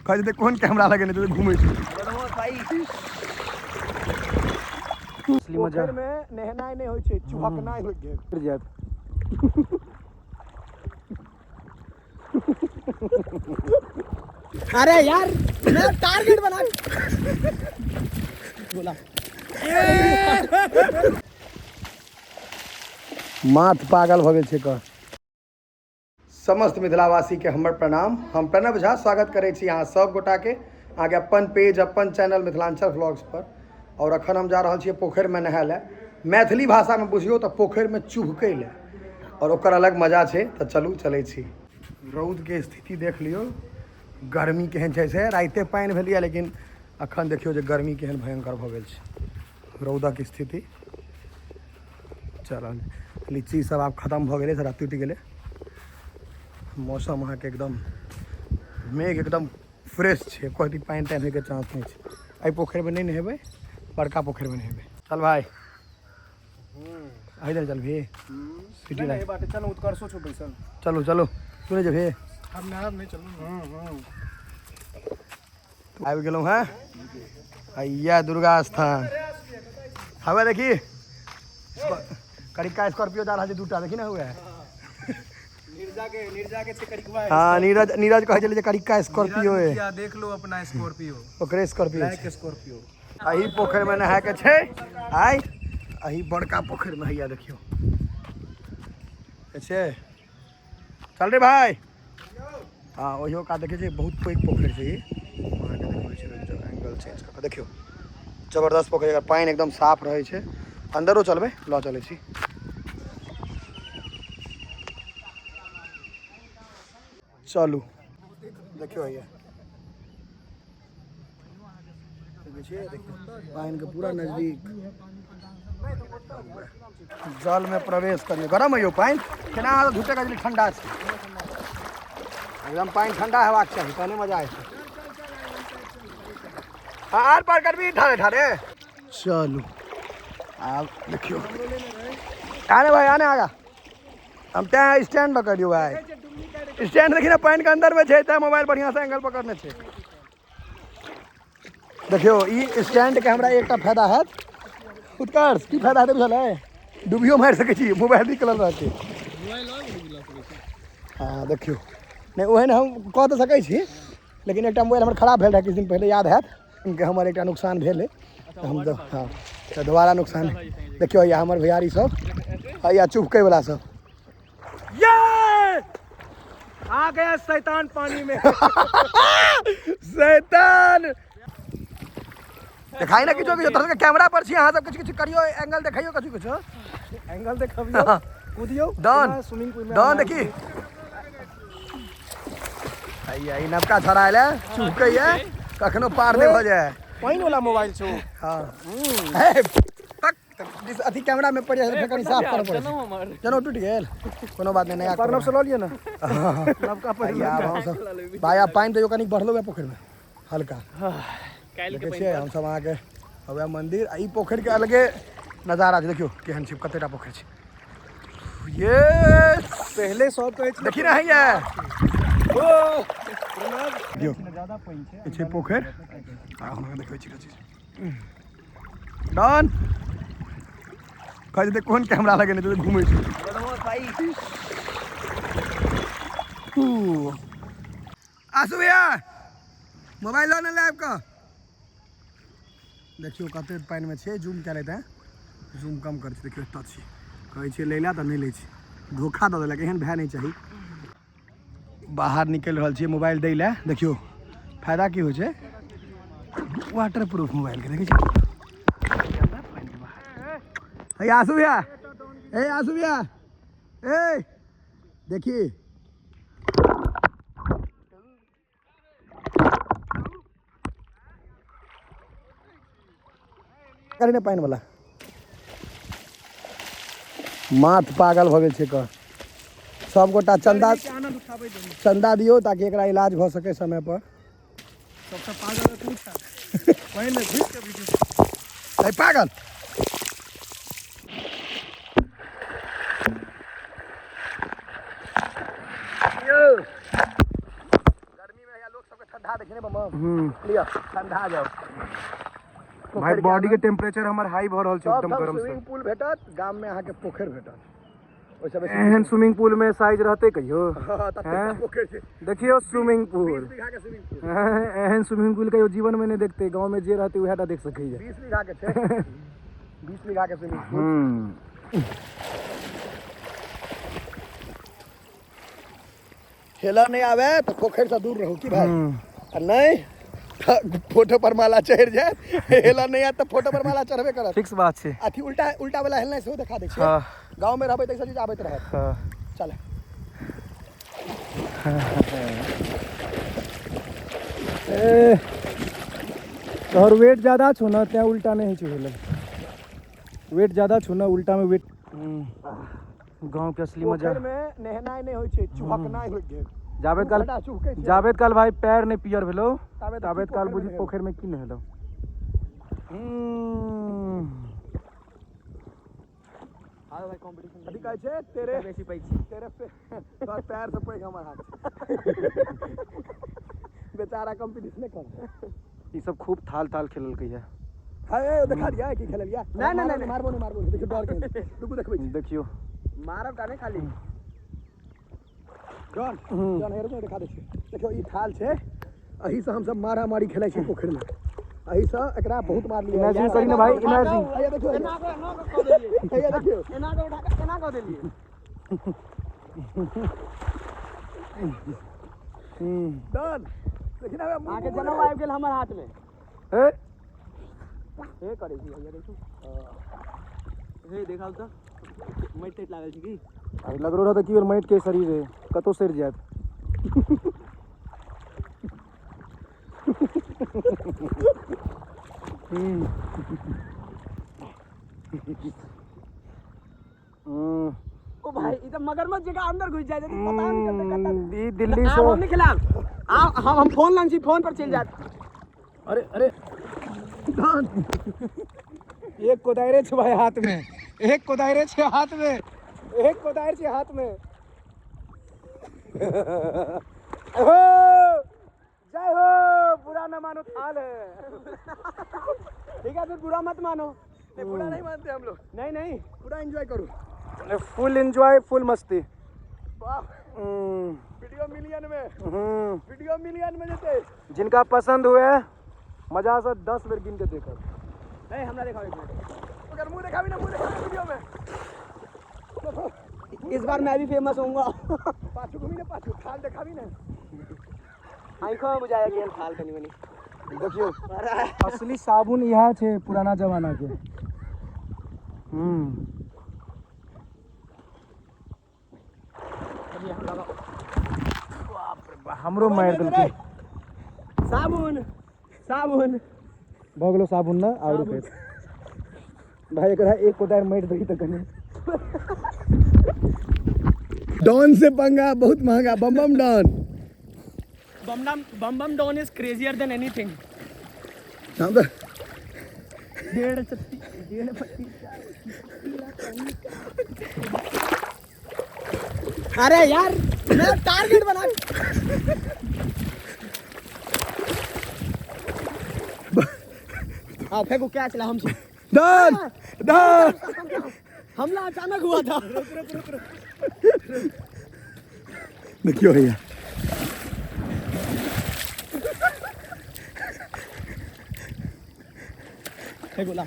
कहते कौन कैमरा लगे तो घूमे पोखर में नहनाई नहीं होय छै, चुहकनाई होय छै गिर जात। अरे यार मैं टारगेट बना बोला माथ पागल भ गेल छै का। समस्त मिथिलावासी के हमर प्रणाम। हम प्रणव झा स्वागत करै छी अहाँ सब गोटा के आगे अपन पेज अपन चैनल मिथिलांचल व्लॉग्स पर। और अखन हम जा रहल छियै पोखर में नहाय ले। मैथिली भाषा में बुझियो तो पोखर में चुहकै ले और ओकर अलग मजा छै। तो चलू चलै छी। रौद के स्थिति देख लियो, गर्मी केहन छै से। राइते पानि भेलिए लेकिन अखन देखियो जे गर्मी केहन भयंकर भ गेल छै। रौदक स्थिति चल लीची सब आब खत्म भ गेलै, सारा टूटि गेलै। मौसम अहाँ के एकदम मेघ एकदम फ्रेश छै, कोई भी पानि तानि होइके चांस नहीं छै। एहि पोखर में नहीं नहेबै, बड़का पोखर में नहेबै। चल भाई इधर चल भी सिटी नहीं बाटे। चलो उत्कर्षो छो बैसल। चलो चलो तू नहीं जेबे हम नहीं चलू। आबि गेलहुँ हैं हैया दुर्गा स्थान। हवे देखी करिका स्कॉर्पियो जा रहल छै दूटा, देखी ना हुए निर्जा के करिकवा। हाँ नीरज कहे छले जे करिका स्कॉर्पियो है। देख लो अपना स्कॉर्पियो, ओकरे स्कॉर्पियो ब्लैक स्कॉर्पियो। अही पोखर में नहाय के छै। आइ अही बड़का पोखर में हैया देखियो छै। चल रे भाई। हाँ ओहियो का देखे छै, बहुत पैघ पोखर छै। एंगल चेंज कर देखियो, जबरदस्त पोखर। अगर पानी एकदम साफ रहे छै, अंदरो चलबे ल चले छी। चलू देखियो भैया पानी के पूरा नजदीक जल में प्रवेश करिए। गरम है यो पानी, केना घुटेगा जल्दी, ठंडा छै एकदम। पानी ठंडा हेबाक चाहिए तहने मजा आए। हाँ आर पार करबी ठाड़े ठाड़े। चलू आप देखियो आने भाई आने आगा। हम त्या स्टैंड पकड़ दियो भाई। स्टैंड देखी ना पानी के अंदर में छै, त्या मोबाइल बढ़िया से एंगल पकड़ने छै। देखियो ई स्टैंड के हमरा एकटा फायदा है। उत्कर्ष की फायदा है बुझल है, डूबियो मार सके छी, मोबाइल निकलल रहते। हाँ देखियो नहीं ओहन हम कह तो सकै छी, लेकिन एक मोबाइल हमर खराब भेल रहा किछु दिन पहले, याद है इनके हमर एक नुकसान भेल है। हम तो हाँ तो दोबारा नुकसान देखियो या हमर भैयारी सब या चुपके वाला सब। ये आ गया शैतान पानी में। शैतान दिखाई ना किछो किछो कैमरा पर छी अहाँ सब किछु किछु करियो, एंगल देखियो किछु किछु एंगल देखबियो कूदियो डन स्विमिंग पूल में डन देखी। हैया ई नवका छड़ा आइले चुपकै है, कखनो पार नहीं हो जाए। पानी वाला मोबाइल छो। हां हे तक अथी कैमरा में पड़ जाए फेकनी साफ कर पड़े। चलो टूट गेल कोनो बात नहीं, नया परनव से ल लियो ना। नवका पर भाई आप पानी दियो कनी बढ़लो बे पोखर में हल्का काल के छै। हम सब आके हवे मंदिर ई पोखर के अलगे नजारा छै। देखियो केहन छै, कतेटा पोखर छै। ये पहले सब कहे छै देखी ना हैया ओ देखियो ज्यादा पानी छै। छै पोखर आ हम देखै छी कथि डन कहते कौन कैमरा लगे तो घूमे छी भाई। आसु भैया मोबाइल लो ना लैब का। देखियो कते पानी में छै, जूम कर लेते हैं, जूम कम कर। देखियो एत छी कहै छै ले ला त नहीं ले छी, धोखा दे देलक। एहन भए नहीं चाहिए। बाहर निकल रहल छी मोबाइल दै ले। देखियो फायदा की हो छै, वाटर प्रूफ मोबाइल के। देखै छी हे आसु भैया, ए आसु भैया, ए देखिए करे पानी वाला माथ पागल भ गेल छै का। सब गोटा चंदा दियो ताकि एकरा इलाज भ सके समय पर। सबसे पागल तू छ पानी में घुस के वीडियो। ए पागल गर्मी में या लोग सबके ठंडा देखने बम क्लियर ठंडा आ जाओ भाई बॉडी के टेम्परेचर हमर हाई भ रहल छै एकदम गरम से स्विमिंग पूल भेटत गाम में अहाँ के पोखर भेटत ओइ सब एहन स्विमिंग पूल में साइज रहते कहियो हां पोखर छै देखियो स्विमिंग पूल 20 बीघा के स्विमिंग पूल एहन स्विमिंग पूल कहियो जीवन में नहीं देखते गांव में जे रहते उहेटा देख सकैया 20 बीघा के छै 20 बीघा के स्विमिंग पूल हेला नहीं आवे तो पोखर से दूर रहो की भाई और नहीं फोटो पर माला चढ़ जाए हेला नहीं आत तो फोटो पर माला चढ़बे करत फिक्स बात छै अथी उल्टा उल्टा वाला हेलना से दिखा दै छै गांव में रहबै त ऐसा चीज आबैत रहत चल तोहर वेट ज्यादा छौ ना त्या उल्टा नहीं छौ हेलल वेट ज्यादा छौ ना उल्टा में वेट गांव के असली मजा पोखर में नहनाय नहीं होय छै चुहकनाय होय गेल जावेद काल भाई पैर नहीं पियर भेलो तावेद काल बुझी पोखर में की नहलो हां भाई कंपटीशन अभी कहै छै तेरे बेसी पैग छी तेरे तोर पैर से पैग हमर हाथ बेचारा कंपटीशन कर ई सब खूब थाल थाल खेलल कहिया हां देखा दिया कि खेललिया नहीं मारबो देखियो डर के रुकू देखबै देखियो मारब का नहीं खाली जॉन हेरो में दिखा दे छै देखियो ई थाल छै एही से हम सब मारा मारी खेलै छी पोखर में एही से एकरा बहुत मार लिया इनर्जी करी ना भाई इनर्जी ये देखियो एना को दे दिए ये देखियो एना को उठा के एना को दे दिए डन देखिन अब आके जनम आबि गेल हमर हाथ में ए करै छी ये देखियो हे देखाल त मैट टेट लागल छै की अरे लग रहा था कि माइट के शरीर है कतो सर जात ओ भाई ई त मगरमच्छ जगह अंदर घुस जाए पता नहीं चलता ई दिल्ली से हम नहीं खिलाम हम फोन लान छी फोन पर चल जात अरे एक कोदायरे छ भाई हाथ में एक कोदायरे छ हाथ में एक कोदायर से हाथ में जय हो बुरा न मानो थाल है ठीक है फिर बुरा मत मानो नहीं बुरा नहीं मानते हम लोग नहीं पूरा एंजॉय करो फुल एंजॉय फुल मस्ती वाह वीडियो मिलियन में जैसे जिनका पसंद हुए मजा से 10 बेर गिन के देखो नहीं हमरा दिखाओ एक मिनट अगर मुंह दिखावी ना वीडियो में इस बार मैं भी फेमस होऊंगा पाछू घूमी ना पाछू थाल दिखावी ना आंखों में बुझाया गेल थाल कनी बनी देखियो असली साबुन यह छे पुराना जमाना के अभी हम लगा बाप रे हमरो मार देलकै साबुन भगलो साबुन ना और रुपए भाई एकरा एक कोदार मार दही त कनी डॉन से पंगा बहुत महंगा बम don is crazier than anything हम तो डेढ़ पत्ती अरे यार मैं टारगेट बना हाँ फेंको क्या चला हमसे डन हमला अचानक हुआ था देखियो भैया फेंको ला